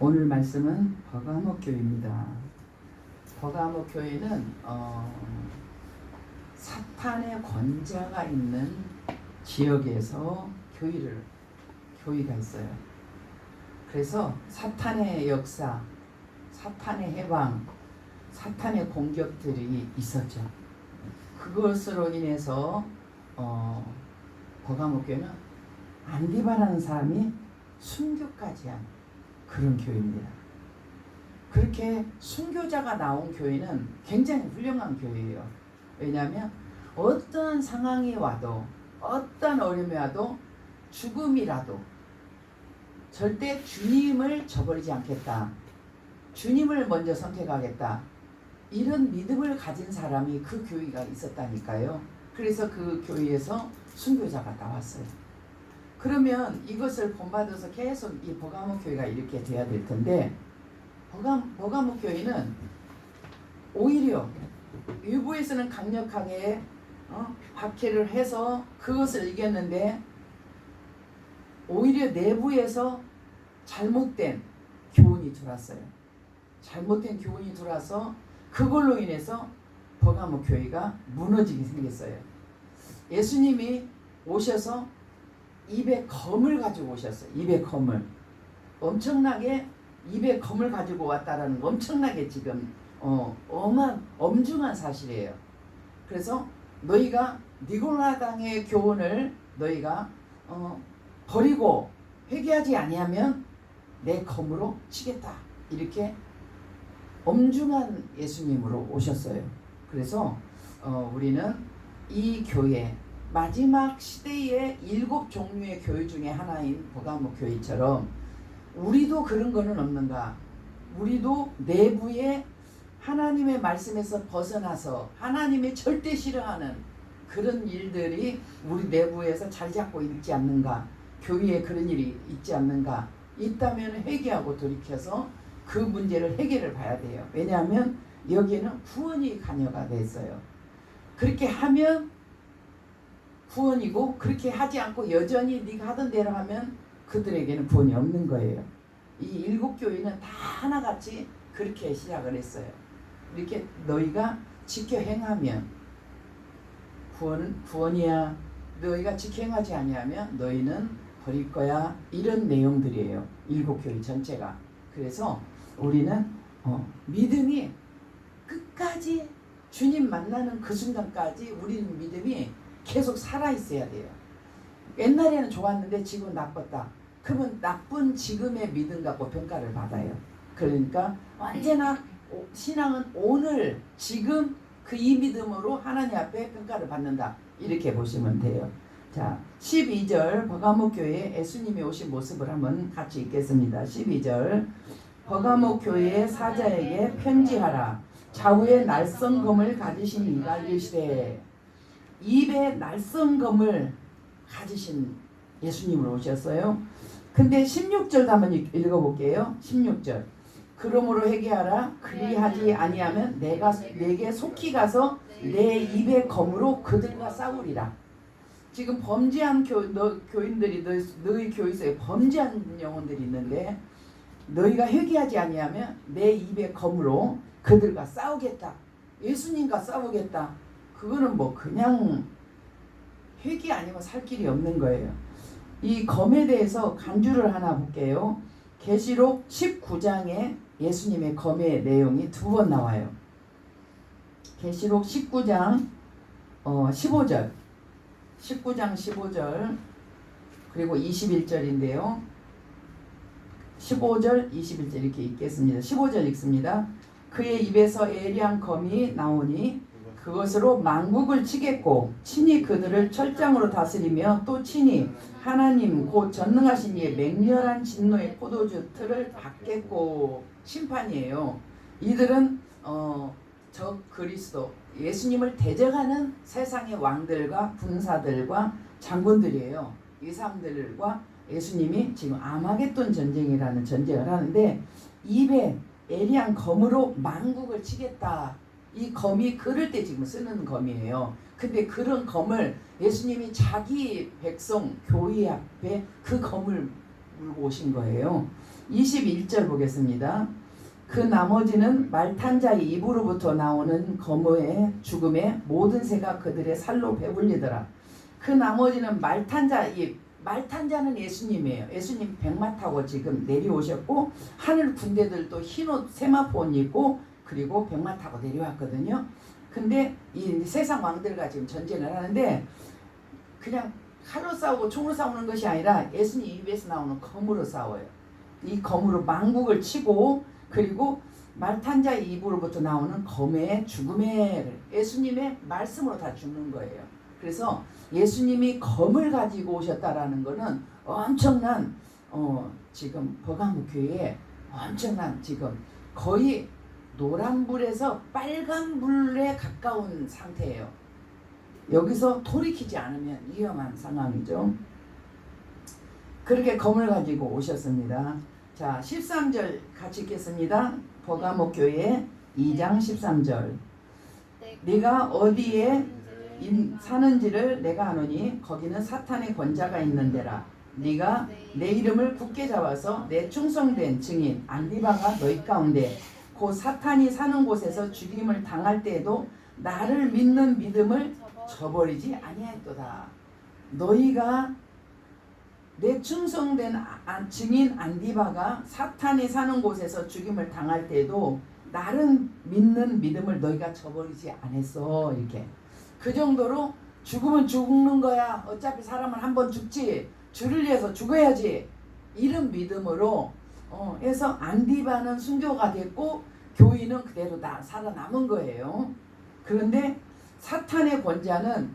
오늘 말씀은 버가모 교회입니다. 버가모 교회는 사탄의 권자가 있는 지역에서 교회가 있어요. 그래서 사탄의 역사, 사탄의 해방, 사탄의 공격들이 있었죠. 그것으로 인해서 버가모 교회는 안디바라는 사람이 순교까지 한 그런 교회입니다. 그렇게 순교자가 나온 교회는 굉장히 훌륭한 교회예요. 왜냐하면 어떤 상황이 와도, 어떤 어려움이 와도, 죽음이라도 절대 주님을 저버리지 않겠다, 주님을 먼저 선택하겠다, 이런 믿음을 가진 사람이 그 교회가 있었다니까요. 그래서 그 교회에서 순교자가 나왔어요. 그러면 이것을 본받아서 계속 이 버가모 교회가 이렇게 돼야 될 텐데, 버가모 교회는 오히려 일부에서는 강력하게 박해를 해서 그것을 이겼는데, 오히려 내부에서 잘못된 교훈이 들어왔어요. 잘못된 교훈이 들어와서 그걸로 인해서 버가모 교회가 무너지게 생겼어요. 예수님이 오셔서 입에 검을 가지고 오셨어요. 입에 검을. 엄청나게 입에 검을 가지고 왔다라는 거 엄청나게 지금 엄중한 사실이에요. 그래서 너희가 니고라당의 교훈을 너희가 버리고 회개하지 아니하면 내 검으로 치겠다, 이렇게 엄중한 예수님으로 오셨어요. 그래서 우리는 이 교회, 마지막 시대의 7 종류의 교회 중에 하나인 버가모 교회처럼 우리도 그런 거는 없는가? 우리도 내부에 하나님의 말씀에서 벗어나서 하나님이 절대 싫어하는 그런 일들이 우리 내부에서 자리 잡고 있지 않는가? 교회에 그런 일이 있지 않는가? 있다면 회개하고 돌이켜서 그 문제를 해결을 봐야 돼요. 왜냐하면 여기에는 구원이 관여가 됐어요. 그렇게 하면 구원이고, 그렇게 하지 않고 여전히 네가 하던 대로 하면 그들에게는 구원이 없는 거예요. 이 7 교회는 다 하나같이 그렇게 시작을 했어요. 이렇게 너희가 지켜 행하면 구원이야, 너희가 지켜 행하지 아니하면 너희는 버릴 거야, 이런 내용들이에요. 7 교회 전체가. 그래서 우리는 믿음이 끝까지 주님 만나는 그 순간까지 우리는 믿음이 계속 살아있어야 돼요. 옛날에는 좋았는데 지금 나빴다, 그러면 나쁜 지금의 믿음 갖고 평가를 받아요. 그러니까 언제나 신앙은 오늘 지금 그 이 믿음으로 하나님 앞에 평가를 받는다, 이렇게 보시면 돼요. 자, 12절 버가모 교회에 예수님이 오신 모습을 한번 같이 읽겠습니다. 12절 버가모 교회의 사자에게 편지하라. 좌우에 날성검을 가지신 이가 이르시되, 입에 날성검을 가지신 예수님으로 오셨어요. 근데 16절도 한번 읽어볼게요. 16절 그러므로 회개하라. 그리하지 아니하면 내게 속히 가서 내 입의 검으로 그들과 싸우리라. 지금 범죄한 교인들이 너희 교회에서 범죄한 영혼들이 있는데, 너희가 회개하지 아니하면 내 입의 검으로 그들과 싸우겠다, 예수님과 싸우겠다. 그거는 뭐 그냥 회개 아니면 살 길이 없는 거예요. 이 검에 대해서 간주를 하나 볼게요. 계시록 19장에 예수님의 검의 내용이 2번 나와요. 계시록 19장 15절 19장 15절 그리고 21절인데요. 15절 21절 이렇게 읽겠습니다. 15절 읽습니다. 그의 입에서 예리한 검이 나오니 그것으로 만국을 치겠고 친히 그들을 철장으로 다스리며 또 친히 하나님 곧 전능하신 이의 맹렬한 진노의 포도주 틀을 받겠고, 심판이에요. 이들은 저 그리스도 예수님을 대적하는 세상의 왕들과 군사들과 장군들이에요. 이 사람들과 예수님이 지금 아마겟돈 전쟁이라는 전쟁을 하는데, 입에 예리한 검으로 만국을 치겠다. 이 검이 그럴 때 지금 쓰는 검이에요. 근데 그런 검을 예수님이 자기 백성 교회 앞에 그 검을 물고 오신 거예요. 21절 보겠습니다. 그 나머지는 말탄 자의 입으로부터 나오는 검의 죽음에 모든 새가 그들의 살로 배불리더라. 그 나머지는 말탄 자 입. 말탄 자는 예수님이에요. 예수님 백마 타고 지금 내려오셨고 하늘 군대들도 흰옷 세마포 옷 입고 그리고 백마 타고 내려왔거든요. 근데 이 세상 왕들과 지금 전쟁을 하는데 그냥 칼로 싸우고 총으로 싸우는 것이 아니라 예수님 입에서 나오는 검으로 싸워요. 이 검으로 망국을 치고 그리고 말탄 자의 입으로부터 나오는 검의 죽음의 예수님의 말씀으로 다 죽는 거예요. 그래서 예수님이 검을 가지고 오셨다라는 것은 엄청난 지금 버가모 교회에 엄청난 지금 거의 노란불에서 빨간불에 가까운 상태예요. 여기서 돌이키지 않으면 위험한 상황이죠. 그렇게 검을 가지고 오셨습니다. 자, 13절 같이 읽겠습니다. 버가모 교회 2장 13절. 네가 어디에 사는지를 내가 아노니 거기는 사탄의 권자가 있는 데라. 네가 내 이름을 굳게 잡아서 내 충성된 증인 안디바가 너희 가운데 곧 사탄이 사는 곳에서 죽임을 당할 때에도 나를 믿는 믿음을 저버리지 아니하였도다. 너희가 내 충성된 증인 안디바가 사탄이 사는 곳에서 죽임을 당할 때도 나를 믿는 믿음을 너희가 저버리지 않았어. 이렇게 그 정도로 죽으면 죽는 거야. 어차피 사람은 한 번 죽지. 주를 위해서 죽어야지. 이런 믿음으로 해서 안디바는 순교가 됐고 교인은 그대로 살아남은 거예요. 그런데 사탄의 권자는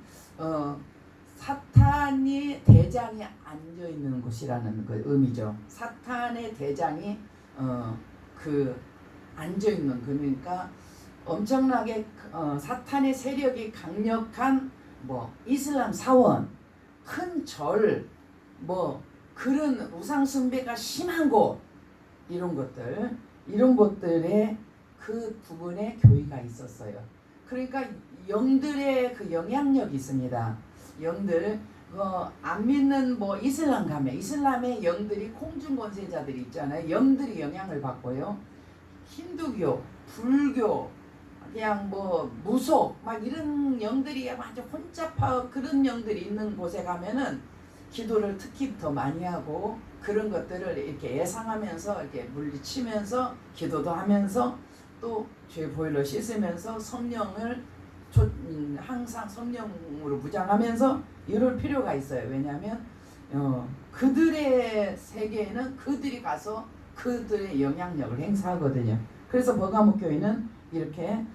사탄이 대장이 앉아 있는 곳이라는 그 의미죠. 사탄의 대장이 앉아 있는 그러니까 엄청나게 사탄의 세력이 강력한 이슬람 사원, 큰 절, 그런 우상 숭배가 심한 곳 이런 곳들에 그 부분에 교회가 있었어요. 그러니까 영들의 그 영향력이 있습니다. 영들 안 믿는 이슬람 가면 이슬람의 영들이 공중 권세자들이 있잖아요. 영들이 영향을 받고요. 힌두교, 불교, 그냥 무속 이런 영들이 아주 혼잡하고 그런 영들이 있는 곳에 가면은 기도를 특히 더 많이 하고 그런 것들을 이렇게 예상하면서 이렇게 물리치면서 기도도 하면서 또 죄 보혈로 씻으면서 성령을 항상 성령으로 무장하면서 이럴 필요가 있어요. 왜냐하면 그들의 세계에는 그들이 가서 그들의 영향력을 행사하거든요. 그래서 버가모 교회는 이렇게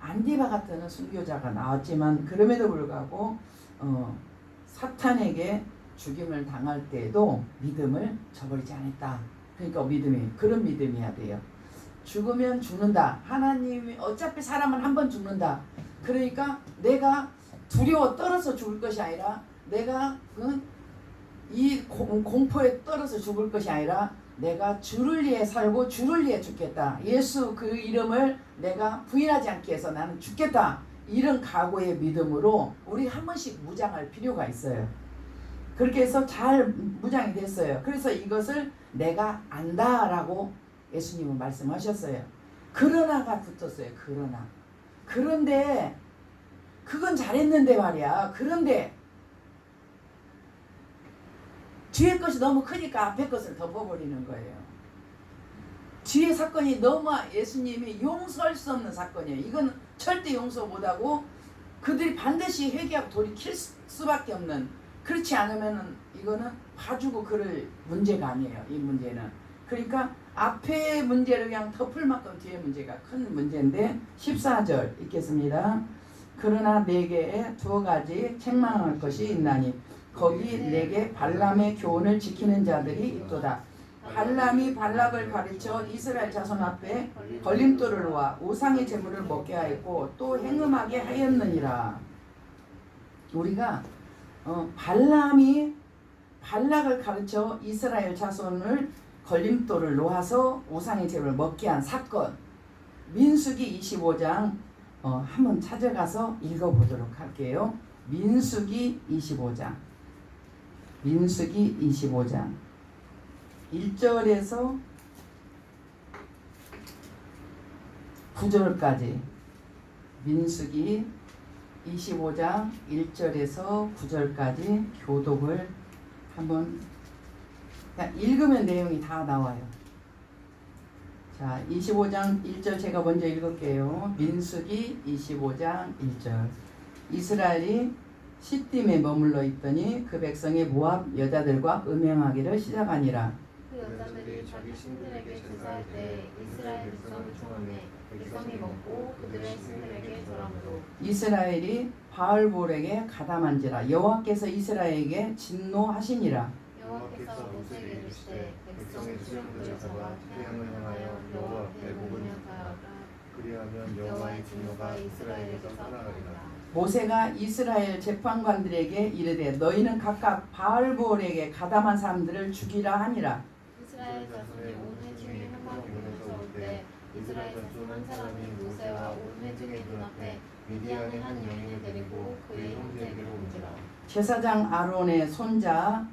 안디바 같은 순교자가 나왔지만 그럼에도 불구하고 사탄에게 죽임을 당할 때에도 믿음을 저버리지 않았다. 그러니까 그런 믿음이어야 돼요. 죽으면 죽는다. 하나님이 어차피 사람은 한 번 죽는다. 그러니까 내가 두려워 떨어서 죽을 것이 아니라 내가 이 공포에 떨어서 죽을 것이 아니라 내가 주를 위해 살고 주를 위해 죽겠다. 예수 그 이름을 내가 부인하지 않기 위해서 나는 죽겠다. 이런 각오의 믿음으로 우리 한 번씩 무장할 필요가 있어요. 그렇게 해서 잘 무장이 됐어요. 그래서 이것을 내가 안다라고 예수님은 말씀하셨어요. 그러나가 붙었어요. 그런데 그건 잘했는데 말이야. 그런데 뒤에 것이 너무 크니까 앞에 것을 덮어버리는 거예요. 뒤에 사건이 너무 예수님이 용서할 수 없는 사건이에요. 이건 절대 용서 못하고 그들이 반드시 회개하고 돌이킬 수밖에 없는, 그렇지 않으면 이거는 봐주고 그럴 문제가 아니에요. 이 문제는. 그러니까 앞에 문제를 그냥 덮을 만큼 뒤에 문제가 큰 문제인데 14절 읽겠습니다. 그러나 내게 두 가지 책망할 것이 있나니 거기 내게 발람의 교훈을 지키는 자들이 있도다. 발람이 발락을 가르쳐 이스라엘 자손 앞에 걸림돌을 놓아 우상의 제물을 먹게 하였고 또 행음하게 하였느니라. 우리가 발람이 발락을 가르쳐 이스라엘 자손을 걸림돌을 놓아서 우상의 제물을 먹게 한 사건, 민수기 25장 한번 찾아가서 읽어보도록 할게요. 민수기 25장 1절에서 9절까지 민수기 25장 1절에서 9절까지 교독을 한번 그냥 읽으면 내용이 다 나와요. 자, 25장 1절 제가 먼저 읽을게요. 민수기 25장 1절. 이스라엘이 시딤에 머물러 있더니 그 백성의 모압 여자들과 음행하기를 시작하니라. 그 여자들이 자기 신들에게 제사할 때 이스라엘 백성을 총함해 백성이 먹고 그들의 신들에게 절함으로 이스라엘이 바알볼에게 가담한지라. 여호와께서 이스라엘에게 진노하시니라. 여호와께서 모세에게 이르시되 백성의 수령들을 잡아 태양을 향하여 여호와 앞에 목을 하여라. 그리하면 여호와의 진노가 이스라엘에서 떠나가리라. 모세가 이스라엘 재판관들에게 이르되 너희는 각각 바알볼에게 가담한 사람들을 죽이라 하니라. 이스라엘 자손이 온 회 중에 한 번에서 올 때 이스라엘 자손 한 사람이 모세와 온 회 중에 눈앞에 미디안의 한 여인을 데리고 그의 형제에게로 온지라. 제사장 아론의 손자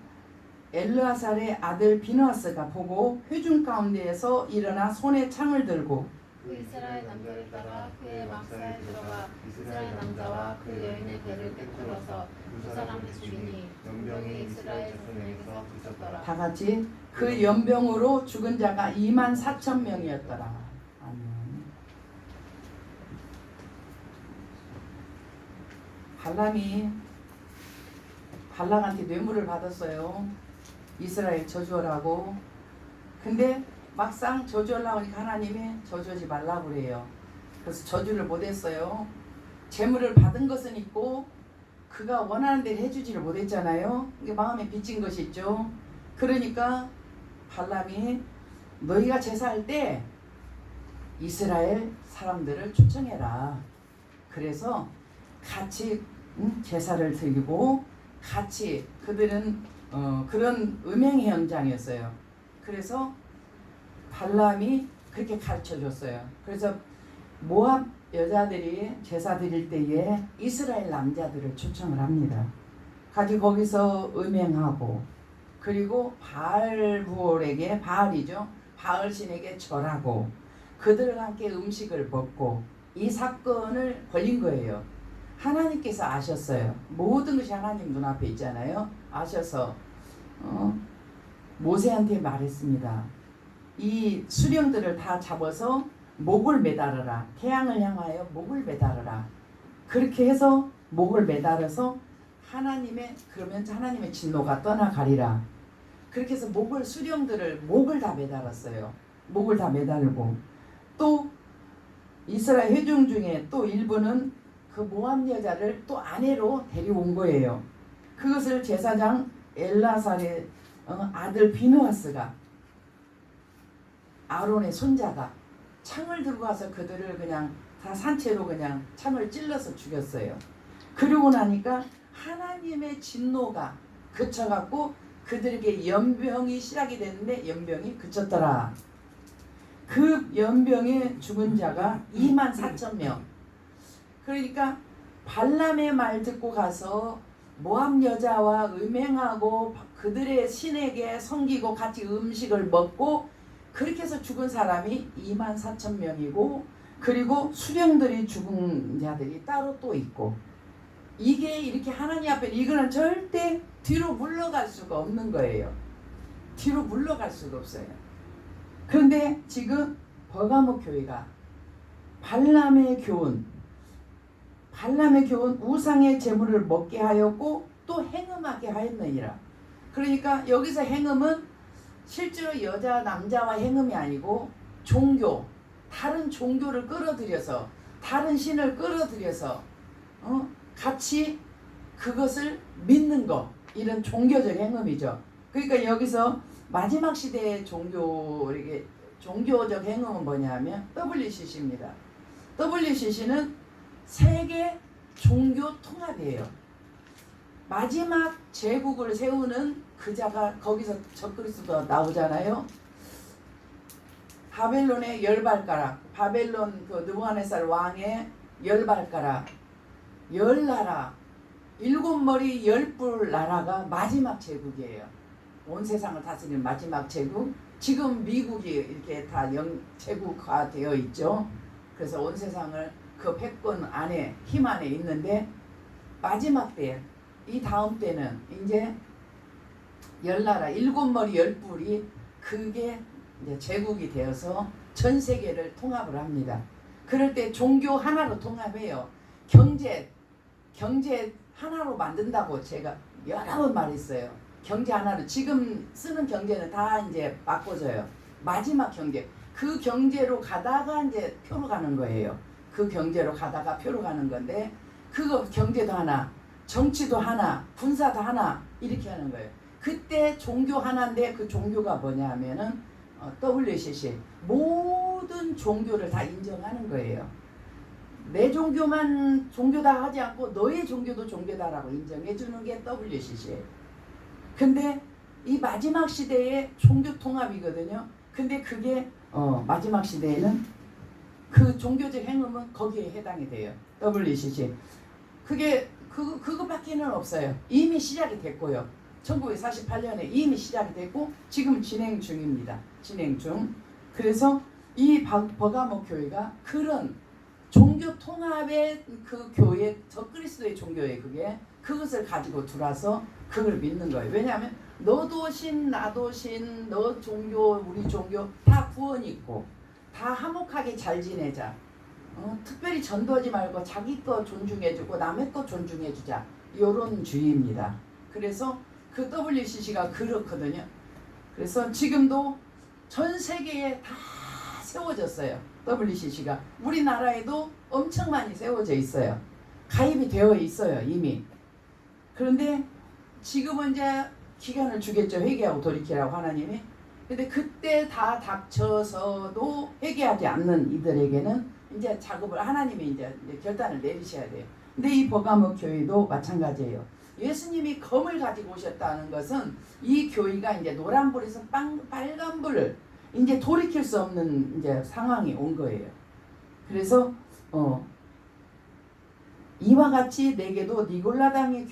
엘르아살의 아들 비느하스가 보고 회중 가운데에서 일어나 손에 창을 들고 그 이스라엘 남자를 따라 그의 막사에 들어가 이스라엘 남자와 그 여인의 배를 꿰뚫어서 두 사람을 죽이니 연병이 이스라엘 자손에게서 그쳤더라. 다 같이 그 연병으로 죽은 자가 24,000명이었더라. 아멘. 발람한테 뇌물을 받았어요. 이스라엘 저주하라고. 근데 막상 저주하려고 하니까 하나님이 저주하지 말라고 그래요. 그래서 저주를 못했어요. 재물을 받은 것은 있고 그가 원하는 대로 해주지를 못했잖아요. 이게 마음에 빚진 것이 있죠. 그러니까 발람이 너희가 제사할 때 이스라엘 사람들을 초청해라. 그래서 같이 제사를 드리고 같이 그들은 그런 음행 현장이었어요. 그래서 발람이 그렇게 가르쳐 줬어요. 그래서 모압 여자들이 제사 드릴 때에 이스라엘 남자들을 초청을 합니다. 가지고 거기서 음행하고 그리고 바알부올에게 바알이죠. 바알신에게 절하고 그들과 함께 음식을 먹고 이 사건을 벌린 거예요. 하나님께서 아셨어요. 모든 것이 하나님 눈앞에 있잖아요. 아셔서 모세한테 말했습니다. 이 수령들을 다 잡아서 목을 매달아라. 태양을 향하여 목을 매달아라. 그렇게 해서 목을 매달아서 그러면 하나님의 진노가 떠나가리라. 그렇게 해서 수령들을 목을 다 매달았어요. 목을 다 매달고 또 이스라엘 회중 중에 또 일부는 그 모압 여자를 또 아내로 데려온 거예요. 그것을 제사장 엘라살의 아들 비느하스가 아론의 손자가 창을 들고 와서 그들을 그냥 다 산채로 그냥 창을 찔러서 죽였어요. 그러고 나니까 하나님의 진노가 그쳐갖고 그들에게 연병이 시작이 됐는데 연병이 그쳤더라. 그 연병에 죽은 자가 24,000명. 그러니까 발람의 말 듣고 가서 모압 여자와 음행하고 그들의 신에게 섬기고 같이 음식을 먹고 그렇게 해서 죽은 사람이 24,000명이고 그리고 수령들이 죽은 자들이 따로 또 있고 이게 이렇게 하나님 앞에 이거는 절대 뒤로 물러갈 수가 없는 거예요. 뒤로 물러갈 수가 없어요. 그런데 지금 버가목 교회가 발람의 교훈 우상의 제물을 먹게 하였고 또 행음하게 하였느니라. 그러니까 여기서 행음은 실제로 여자 남자와 행음이 아니고 다른 종교를 끌어들여서 다른 신을 끌어들여서 같이 그것을 믿는 거 이런 종교적 행음이죠. 그러니까 여기서 마지막 시대의 종교적 행음은 뭐냐면 WCC입니다. WCC는 세계 종교 통합이에요. 마지막 제국을 세우는 그자가 거기서 적그리스도가 나오잖아요. 바벨론의 10발가락, 바벨론 그 느부갓네살 왕의 10발가락, 10나라, 7머리 10뿔 나라가 마지막 제국이에요. 온 세상을 다스리는 마지막 제국. 지금 미국이 이렇게 다 제국화 되어 있죠. 그래서 온 세상을 그 패권 안에 힘 안에 있는데 마지막 때 이 다음 때는 이제 10나라 7머리 10뿔이 그게 이제 제국이 되어서 전 세계를 통합을 합니다. 그럴 때 종교 하나로 통합해요. 경제 하나로 만든다고 제가 여러 번 말했어요. 경제 하나로. 지금 쓰는 경제는 다 이제 바꿔져요. 마지막 경제. 그 경제로 가다가 이제 표로 가는 거예요. 그 경제로 가다가 표로 가는 건데 그거 경제도 하나, 정치도 하나, 군사도 하나 이렇게 하는 거예요. 그때 종교 하나인데 그 종교가 뭐냐 하면은 WCC. 모든 종교를 다 인정하는 거예요. 내 종교만 종교다 하지 않고 너의 종교도 종교다라고 인정해 주는 게 WCC예요. 근데 이 마지막 시대에 종교 통합이거든요. 근데 그게 마지막 시대에는 그 종교적 행음은 거기에 해당이 돼요. WCC. 그거밖에는 없어요. 이미 시작이 됐고요. 1948년에 이미 시작이 됐고 지금 진행 중입니다. 진행 중. 그래서 이 버가모 교회가 그런 종교 통합의 그 교회, 적그리스도의 종교에 그것을 가지고 들어와서 그걸 믿는 거예요. 왜냐하면 너도 신, 나도 신, 너 종교, 우리 종교 다 구원이 있고 다 화목하게 잘 지내자. 특별히 전도하지 말고 자기 거 존중해주고 남의 거 존중해주자. 이런 주의입니다. 그래서 그 WCC가 그렇거든요. 그래서 지금도 전 세계에 다 세워졌어요. WCC가. 우리나라에도 엄청 많이 세워져 있어요. 가입이 되어 있어요. 이미. 그런데 지금은 이제 기간을 주겠죠. 회개하고 돌이키라고 하나님이. 근데 그때 다 닥쳐서도 회개하지 않는 이들에게는 이제 작업을 하나님이 이제 결단을 내리셔야 돼요. 근데 이 버가모 교회도 마찬가지예요. 예수님이 검을 가지고 오셨다는 것은 이 교회가 이제 노란불에서 빨간불을 이제 돌이킬 수 없는 이제 상황이 온 거예요. 그래서 이와 같이 내게도 니골라당의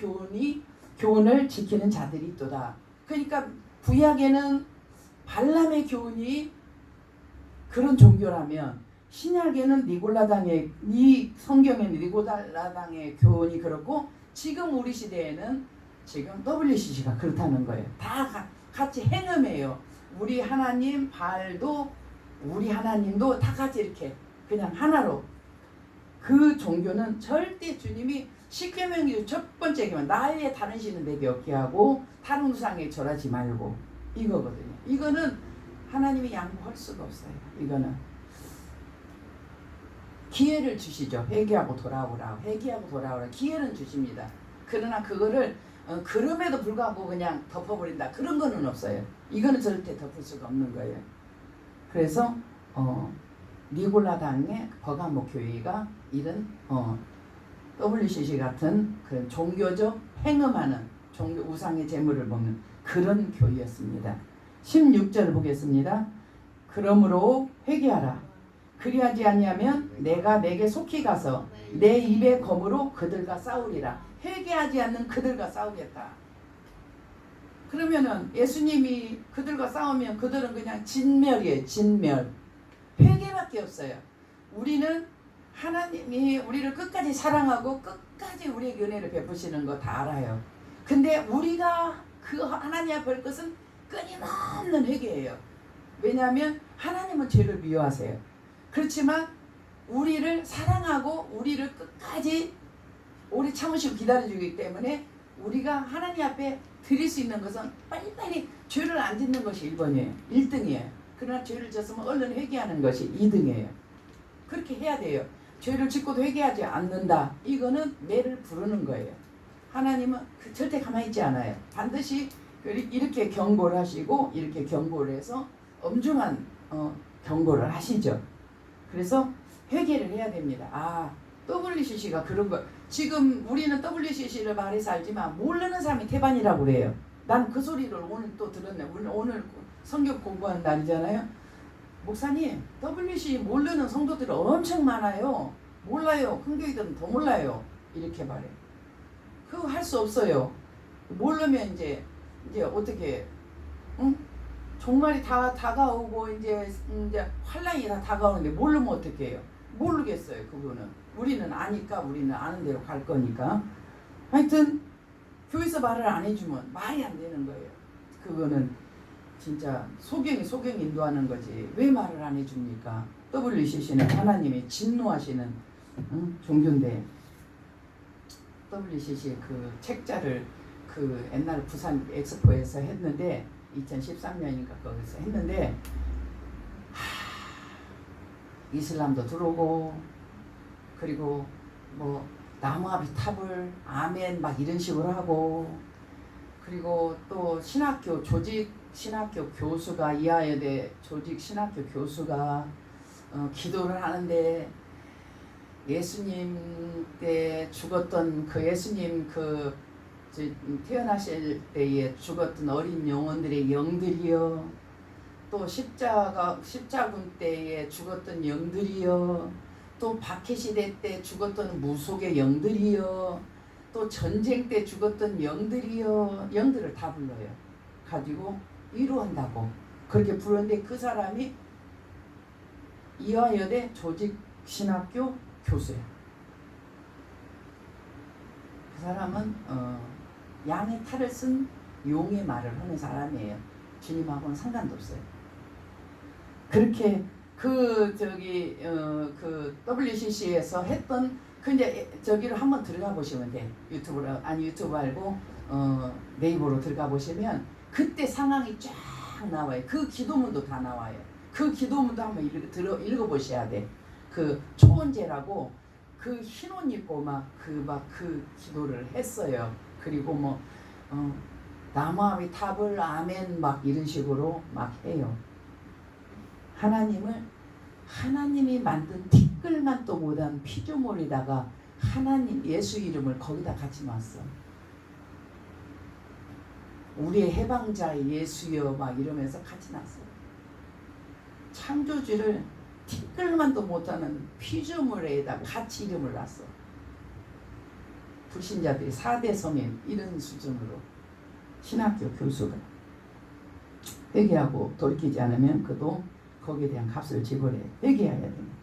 교훈을 지키는 자들이 있도다. 그러니까 구약에는 발람의 교훈이 그런 종교라면 신약에는 니골라당의 이 성경에는 니골라당의 교훈이 그렇고 지금 우리 시대에는 지금 WCC가 그렇다는 거예요. 다 같이 행음해요. 우리 하나님 발도 우리 하나님도 다 같이 이렇게 그냥 하나로. 그 종교는 절대 주님이 십계명의 첫 번째 계명 나의 다른 신은 내게 없게 하고 다른 우상에 절하지 말고 이거거든요. 이거는 하나님이 양보할 수가 없어요. 이거는 기회를 주시죠. 회개하고 돌아오라. 회개하고 돌아오라. 기회는 주십니다. 그러나 그거를 그럼에도 불구하고 그냥 덮어버린다. 그런 거는 없어요. 이거는 절대 덮을 수가 없는 거예요. 그래서 니골라당의 버가모 교회가 이런 WCC 같은 그런 종교적 행음하는 종교 우상의 제물을 먹는 그런 교회였습니다. 16절 보겠습니다. 그러므로 회개하라. 그리하지 아니하면 내가 내게 속히 가서 내 입의 검으로 그들과 싸우리라. 회개하지 않는 그들과 싸우겠다. 그러면은 예수님이 그들과 싸우면 그들은 그냥 진멸이에요. 진멸. 회개밖에 없어요. 우리는 하나님이 우리를 끝까지 사랑하고 끝까지 우리에게 은혜를 베푸시는 거 다 알아요. 근데 우리가 그 하나님 앞에 할 것은 끊임없는 회개예요. 왜냐하면 하나님은 죄를 미워하세요. 그렇지만 우리를 사랑하고 우리를 끝까지 오래 참으시고 기다려주기 때문에 우리가 하나님 앞에 드릴 수 있는 것은 빨리빨리 죄를 안 짓는 것이 1번이에요. 1등이에요. 그러나 죄를 졌으면 얼른 회개하는 것이 2등이에요. 그렇게 해야 돼요. 죄를 짓고도 회개하지 않는다. 이거는 매를 부르는 거예요. 하나님은 절대 가만히 있지 않아요. 반드시 이렇게 경고를 하시고 이렇게 경고를 해서 엄중한 경고를 하시죠. 그래서 회개를 해야 됩니다. WCC가 그런 거. 지금 우리는 WCC를 말해서 알지만 모르는 사람이 태반이라고 그래요. 난 그 소리를 오늘 또 들었네. 오늘 성경 공부하는 날이잖아요. 목사님, WCC 모르는 성도들이 엄청 많아요. 몰라요. 큰 교회들은 더 몰라요. 이렇게 말해. 그거 할 수 없어요. 모르면 이제 어떻게 응? 종말이 다 다가오고 이제 환란이 다 다가오는데 모르면 어떻게 해요? 모르겠어요. 그거는 우리는 아니까 우리는 아는 대로 갈 거니까. 하여튼 교회에서 말을 안 해주면 말이 안 되는 거예요. 그거는 진짜 소경 인도하는 거지. 왜 말을 안 해줍니까? WCC는 하나님이 진노하시는 종교인데 WCC 그 책자를 그 옛날 부산 엑스포에서 했는데 2013년인가 거기서 했는데 이슬람도 들어오고 그리고 뭐 나무아비 탑을 아멘 막 이런 식으로 하고 그리고 또 신학교 조직 신학교 교수가 이하여대 조직 신학교 교수가 기도를 하는데 예수님 때 죽었던 그 예수님 그 태어나실 때에 죽었던 어린 영혼들의 영들이여 또 십자군 때에 죽었던 영들이여 또 박해시대 때 죽었던 무속의 영들이여 또 전쟁 때 죽었던 영들이여 영들을 다 불러요. 가지고 위로한다고 그렇게 부르는데 그 사람이 이화여대 조직신학교 교수야. 그 사람은 양의 탈을 쓴 용의 말을 하는 사람이에요. 주님하고는 상관도 없어요. 그렇게 그 WCC에서 했던 그 이제 저기를 한번 들어가 보시면 돼. 유튜브 말고 네이버로 들어가 보시면 그때 상황이 쫙 나와요. 그 기도문도 다 나와요. 그 기도문도 한번 읽어 보셔야 돼. 그 초원제라고 그 흰 옷 입고 그 기도를 했어요. 그리고 뭐 나무아비 탑을 아멘 막 이런 식으로 막 해요. 하나님이 만든 티끌만도 못한 피조물에다가 하나님 예수 이름을 거기다 같이 놨어. 우리의 해방자 예수여 막 이러면서 같이 놨어. 창조주를 티끌만도 못하는 피조물에다 같이 이름을 놨어. 불신자들이 4대 성인 이런 수준으로 신학교 교수가 회개하고 돌이키지 않으면 그도 거기에 대한 값을 지불해야 회개해야 됩니다.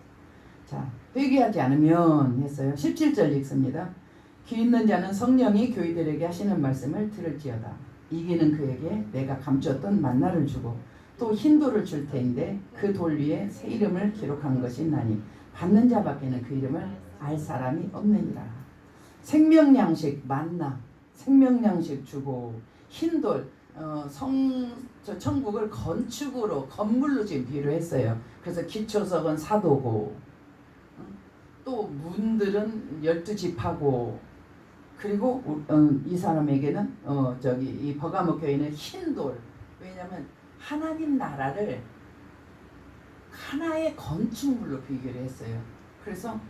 자, 회개하지 않으면 했어요. 17절 읽습니다. 귀 있는 자는 성령이 교회들에게 하시는 말씀을 들을지어다. 이기는 그에게 내가 감추었던 만나를 주고 또 흰 돌을 줄 테인데 그 돌 위에 새 이름을 기록한 것이 있나니 받는 자밖에는 그 이름을 알 사람이 없느니라. 생명양식 만나 생명양식 주고 흰돌 천국을 건축으로 건물로 지금 비유를 했어요. 그래서 기초석은 사도고 또 문들은 12지파고 그리고 이 사람에게는 이 버가모 교회는 흰돌. 왜냐하면 하나님 나라를 하나의 건축물로 비교를 했어요. 그래서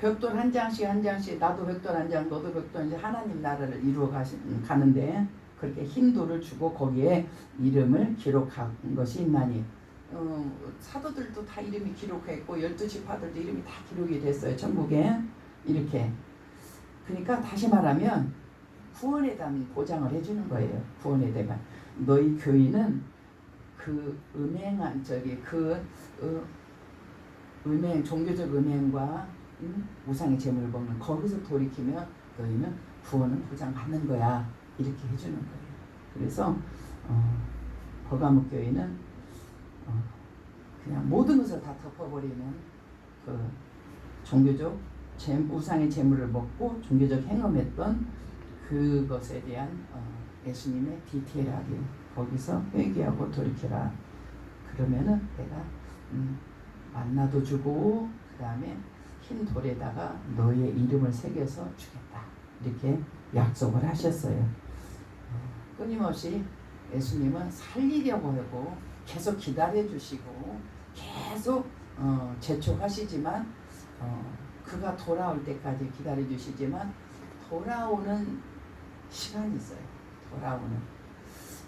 벽돌 한 장씩 나도 벽돌 한 장 너도 벽돌 한 장 하나님 나라를 이루어 가는데 그렇게 흰 돌을 주고 거기에 이름을 기록한 것이 있나니 사도들도 다 이름이 기록했고 12지파들도 이름이 다 기록이 됐어요. 천국에 이렇게. 그러니까 다시 말하면 구원에 대한 보장을 해주는 거예요. 구원에 대한 너희 교인은 그 음행한 음행 종교적 음행과 우상의 제물을 먹는 거기서 돌이키면 너희는 구원은 보장받는 거야. 이렇게 해주는 거예요. 그래서 버가모 교회는 그냥 모든 것을 다 덮어버리는 그 종교적 우상의 제물을 먹고 종교적 행음했던 그것에 대한 예수님의 디테일하게 거기서 회개하고 돌이켜라. 그러면은 내가 만나도 주고 그 다음에 흰 돌에다가 너의 이름을 새겨서 주겠다. 이렇게 약속을 하셨어요. 끊임없이 예수님은 살리려고 하고 계속 기다려주시고 계속 재촉하시지만 그가 돌아올 때까지 기다려주시지만 돌아오는 시간이 있어요. 돌아오는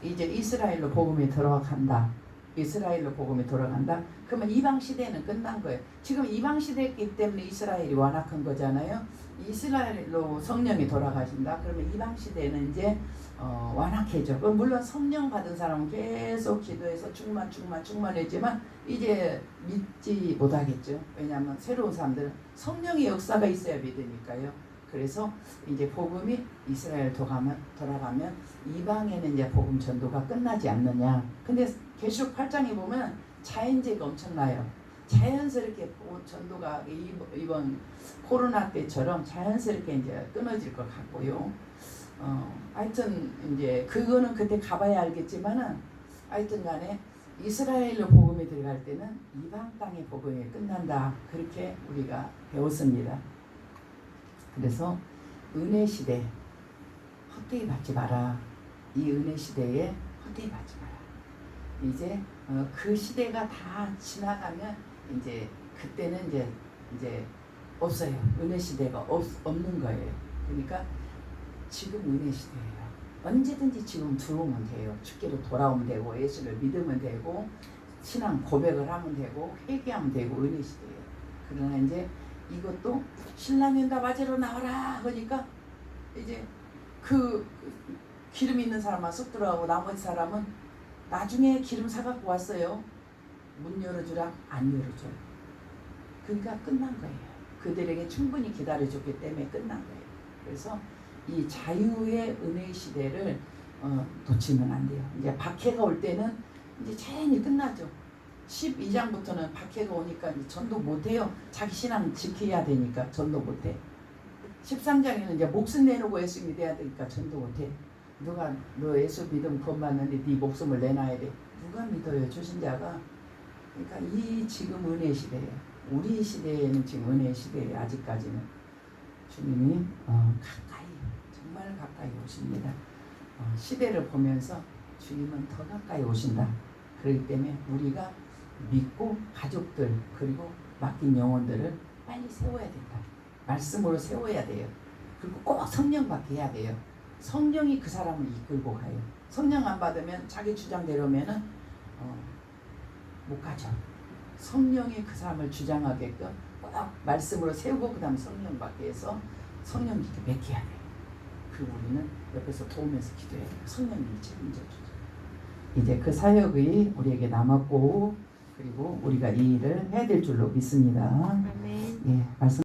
이제 이스라엘로 복음이 들어간다. 이스라엘로 복음이 돌아간다. 그러면 이방 시대는 끝난 거예요. 지금 이방 시대이기 때문에 이스라엘이 완악한 거잖아요. 이스라엘로 성령이 돌아가신다. 그러면 이방 시대는 이제 완악해져. 물론 성령 받은 사람은 계속 기도해서 충만했지만 이제 믿지 못하겠죠. 왜냐하면 새로운 사람들은 성령의 역사가 있어야 믿으니까요. 그래서 이제 복음이 이스라엘 돌아가면 이방에는 이제 복음 전도가 끝나지 않느냐. 근데 계시록 8장에 보면 자연재해가 엄청나요. 자연스럽게 전도가 이번 코로나 때처럼 자연스럽게 이제 끊어질 것 같고요. 하여튼 이제 그거는 그때 가봐야 알겠지만은 하여튼 간에 이스라엘로 복음이 들어갈 때는 이방 땅의 복음이 끝난다. 그렇게 우리가 배웠습니다. 그래서 은혜 시대 헛되이 받지 마라. 이 은혜 시대에 헛되이 받지 마라. 이제 그 시대가 다 지나가면 이제 그때는 이제 없어요. 은혜 시대가 없는 거예요. 그러니까 지금 은혜 시대예요. 언제든지 지금 들어오면 돼요. 주께로 돌아오면 되고 예수를 믿으면 되고 신앙 고백을 하면 되고 회개하면 되고 은혜 시대예요. 그러나 이제 이것도 신랑이 온다 맞으러 나와라 그러니까 이제 그 기름 있는 사람만 쏙 들어가고 나머지 사람은 나중에 기름 사갖고 왔어요. 문 열어주라 안 열어줘요. 그러니까 끝난 거예요. 그들에게 충분히 기다려줬기 때문에 끝난 거예요. 그래서 이 자유의 은혜의 시대를 놓치면 안 돼요. 이제 박해가 올 때는 이제 자연히 끝나죠. 12장부터는 박해가 오니까 이제 전도 못해요. 자기 신앙 지켜야 되니까 전도 못해. 13장에는 이제 목숨 내놓고 예수 믿어야 되니까 전도 못해. 누가 너 예수 믿으면 구원 받는데 네 목숨을 내놔야 돼. 누가 믿어요 주신자가. 그러니까 이 지금 은혜 시대예요. 우리 시대에는 지금 은혜 시대예요. 아직까지는 주님이 가까이 정말 가까이 오십니다. 시대를 보면서 주님은 더 가까이 오신다. 그렇기 때문에 우리가 믿고 가족들 그리고 맡긴 영혼들을 빨리 세워야 된다. 말씀으로 세워야 돼요. 그리고 꼭 성령 받게 해야 돼요. 성령이 그 사람을 이끌고 가요. 성령 안 받으면 자기 주장대로면은 못 가죠. 성령이 그 사람을 주장하게끔 꼭 말씀으로 세우고 그 다음에 성령 받게 해서 성령 이렇게 맺혀야 돼요. 그리고 우리는 옆에서 도우면서 기도해야 돼요. 성령님이 책임져 주죠. 이제 그 사역이 우리에게 남았고 그리고 우리가 이 일을 해야 될 줄로 믿습니다. 아멘. 예, 말씀.